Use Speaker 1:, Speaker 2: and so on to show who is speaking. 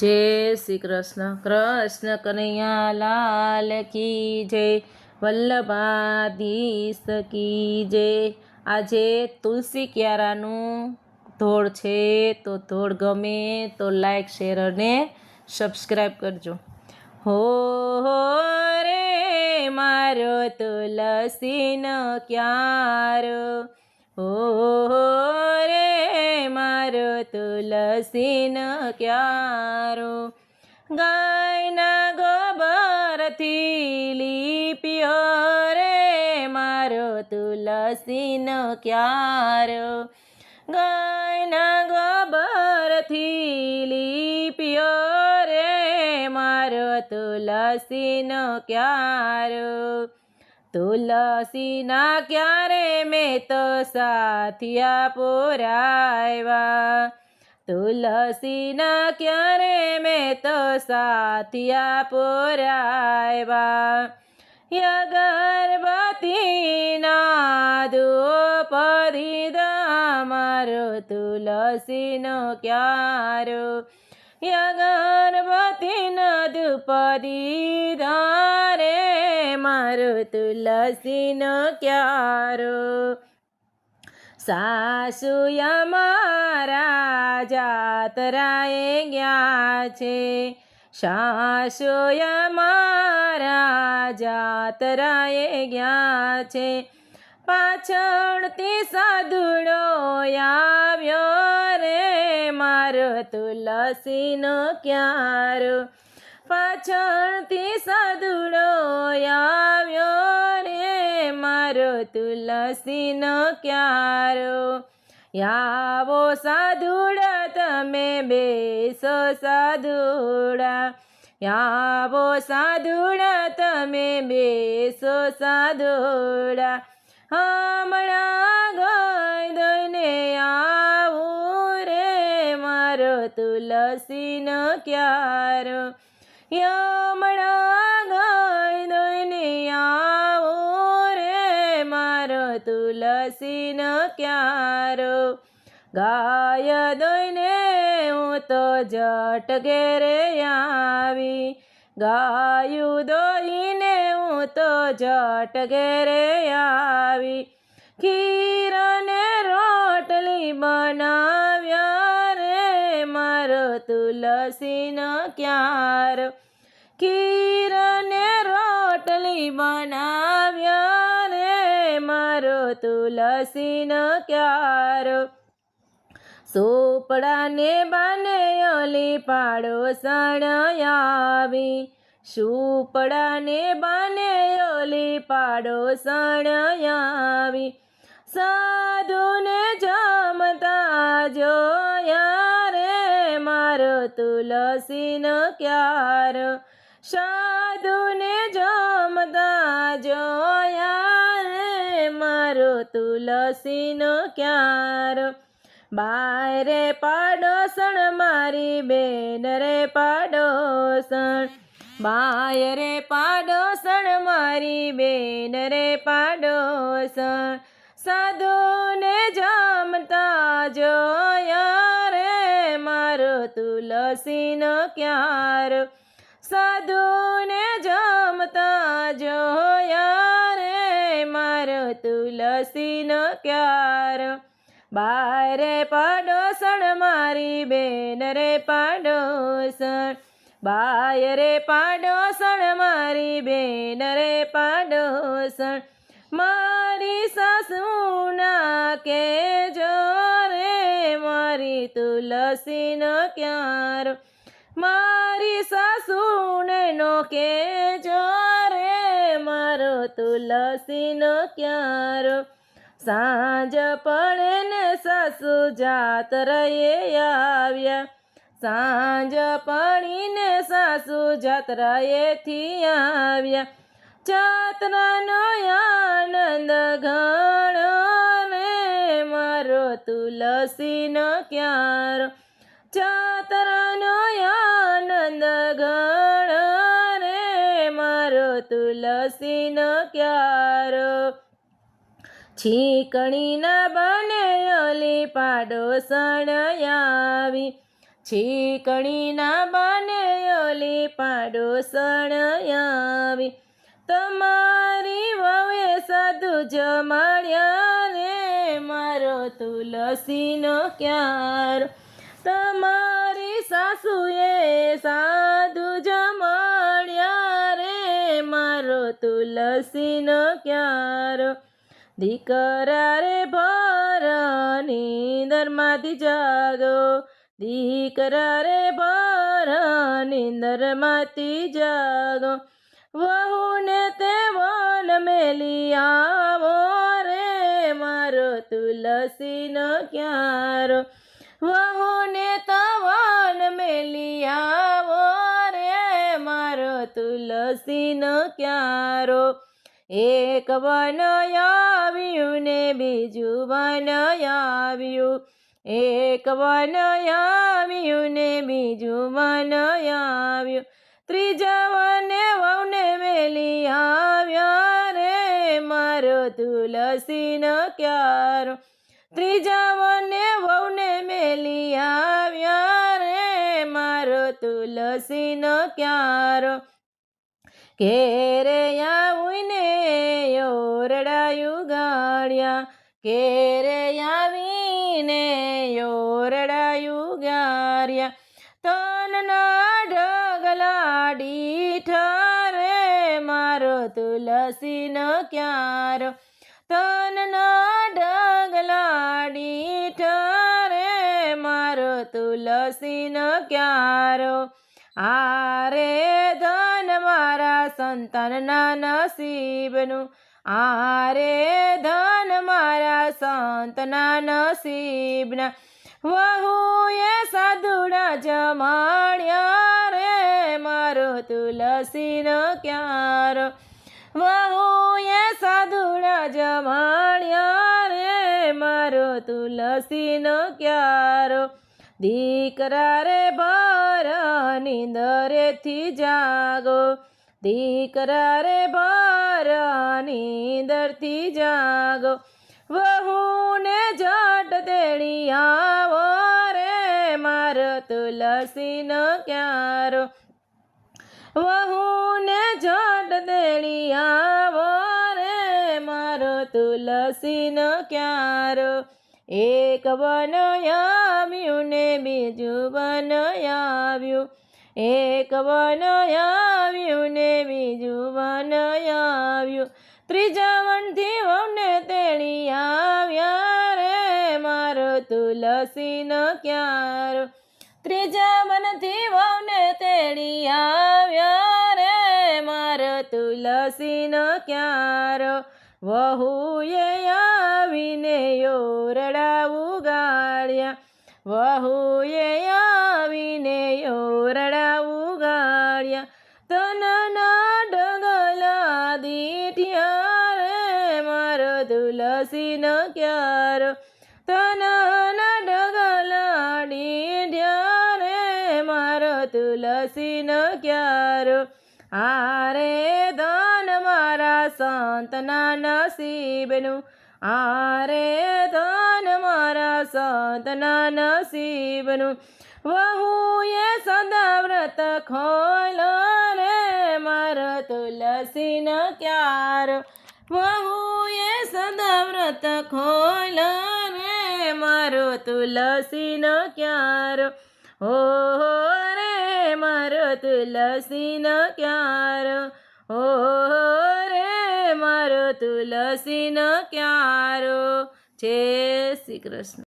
Speaker 1: जय श्री कृष्ण कृष्ण कन्हैया लाल की जय वल्लभाधीश की जय। આજે તુલસી ક્યારાનું ધોળ છે તો ધોળ ગમે તો લાઈક શેર અને સબસ્ક્રાઈબ કરજો। હો રે મારો તુલસીનો ક્યારો, હો રે મારો તુલસીનો ક્યારો, ગાયના ગોબરથી લીપ્યો રે મારો તુલસીનો ક્યારો, ગાયના ગોબરથી લીપ્યો રે મારો તુલસીનો ક્યારો। તુલસીના ક્યારે મેં તો સાથિયા પુરાવ્યા, તુલસીના ક્યારે મેં તો સાથિયા પુરાવ્યા, અગરબત્તીના ધૂપ દીધા મારો તુલસીનો ક્યારો, અગરબત્તીના ધૂપ દીધા રે મારો તુલસીનો ક્યારો। સાસુ અમારા જાતરાએ ગયા છે, સાસુ અમારા જાતરાએ ગયા છે, પાછળથી સાધુડો આવ્યો રે મારો તુલસીનો ક્યારો, પાછળથી સાધુડો આવ્યો રે મારો તુલસીનો ક્યારો। આવો સાધુડા તમે બેસો સાધુડા, આવો સાધુડા તમે બેસો સાધુડા, હમણાં ગાય દઈને આવું રે મારો તુલસીનો ક્યારો, હમણાં ગાય દઈને આવું રે મારો તુલસીનો ક્યારો। ગાય દઈને હું તો જટ ઘેરે આવી, ગાયું દોઈને હું તો જટ ઘેરે આવી, ખીર ને રોટલી બનાવ્યા રે મારો તુલસીનો ક્યારો, ખીર ને રોટલી બનાવ્યા રે મારો તુલસીનો ક્યારો। સોપડાને બાને ઓલી પાડોસણ આવી, સુપડાને બાને ઓલી પાડોસણ આવી, સાધુને જમતા જોયા રે મારો તુલસીનો ક્યારો, સાધુને જમતા જોયા રે મારો તુલસીનો ક્યારો। બાયરે પાડોસણ મારી બેન રે પાડોસણ, બાયરે પાડોસણ મારી બેન રે પાડોસણ, સાધુને જમતા જોયા રે મારો તુલસીનો ક્યારો, સાધુને જમતા જોયા રે મારો તુલસીનો ક્યારો। બાયરે પાડોસણ મારી બેન રે પાડોસણ, બાયરે પાડોસણ મારી બેન રે પાડોસણ, મારી સાસુના કહેજો રે મારી તુલસીનો ક્યારો, મારી સાસુને નો કહેજો રે મારો તુલસીનો ક્યારો। સાંજ પડે ને સાસુ જાત્રાએ આવ્યા, સાંજ પડીને સાસુ જાત્રાએથી આવ્યા, જાત્રાનો આનંદ ઘણો રે મારો તુલસીનો ક્યારો, જાત્રાનો આનંદ ઘણો રે મારો તુલસીનો ક્યારો। છીકણીના બને ઓલી પાડોસણ આવી, છીકણીના બાને ઓલી પાડોસણ આવી, તમારી વવે સાધુ જમાડ્યા રે, મારો તુલસીનો ક્યારો. તમારી સાસુએ સાધુ જમાડ્યા રે, મારો તુલસીનો ક્યારો. દીકરા રે ભર નીંદરમાંથી જાગો, દીકરા રે ભર નીંદરમાંથી જાગો, વહુને તે વન મેલી આવો રે, મારો તુલસીનો ક્યારો. વહુને તો વન મેલી આવો રે, મારો તુલસીનો ક્યારો. એક વન આવ્યું ને બીજું વન આવ્યું, એક વન આવ્યું ને બીજું વન આવ્યું, ત્રીજા વને વહુને મેલી આવ્યા રે, મારો તુલસીનો ક્યારો. ત્રીજા વને વહુને મેલી આવ્યા રે, મારો તુલસીનો ક્યારો. ઘેરે આવીને ઓરડાયું ગાળ્યા, ઘેરે આવીને ઓરડાયું ગાળ્યા, તનના ઢગલા દીઠા રે, મારો તુલસીનો ક્યારો. તનના ઢગલા દીઠા રે, મારો તુલસીનો ક્યારો. આરે ધન મારા સંતાનના નસીબનું, આરે ધન મારા સંતના નસીબના, વહુએ સાધુડા જમાડ્યા રે, મારો તુલસીનો ક્યારો. વહુએ સાધુડા જમાડ્યા રે, મારો તુલસીનો ક્યારો. દીકરા રે ભર નીંદરેથી જાગો, દીકરા રે ભર નીંદરથી જાગો, વહુને જટ તેડી આવો રે, મારો તુલસીનો ક્યારો. વહુને જટ તેડી આવો રે, મારો તુલસીનો ક્યારો. એક વન આવ્યું ને બીજું વન આવ્યું, એક વન આવ્યું ને બીજું વન આવ્યું, ત્રીજા વનથી વહુને તેડી આવ્યા રે, મારો તુલસીનો ક્યારો. ત્રીજા વનથી વહુને તેડી આવ્યા રે, મારો તુલસીનો ક્યારો. વહુએ આવીને ઓરડા ઉગાડ્યા, વહુએ આવીને ઓરડા ઉગાડ્યા, તનના ઢગલા દીઠ્યા રે, મારો તુલસીનો ક્યારો. તનના ઢગલા દીઠ્યા રે, મારો તુલસીનો ક્યારો. આરે ધન મારા સંતના નસીબનું, આરે ધન મારા સંતના નસીબનું, વહુએ સદા વ્રત ખોલો રે, મારો તુલસીનો ક્યારો. વહુએ સદા વ્રત ખોલો રે, મારો તુલસીનો ક્યારો. હો રે મારો તુલસીનો ક્યારો, હો રે મારો તુલસીનો ક્યારો. જય શ્રી કૃષ્ણ.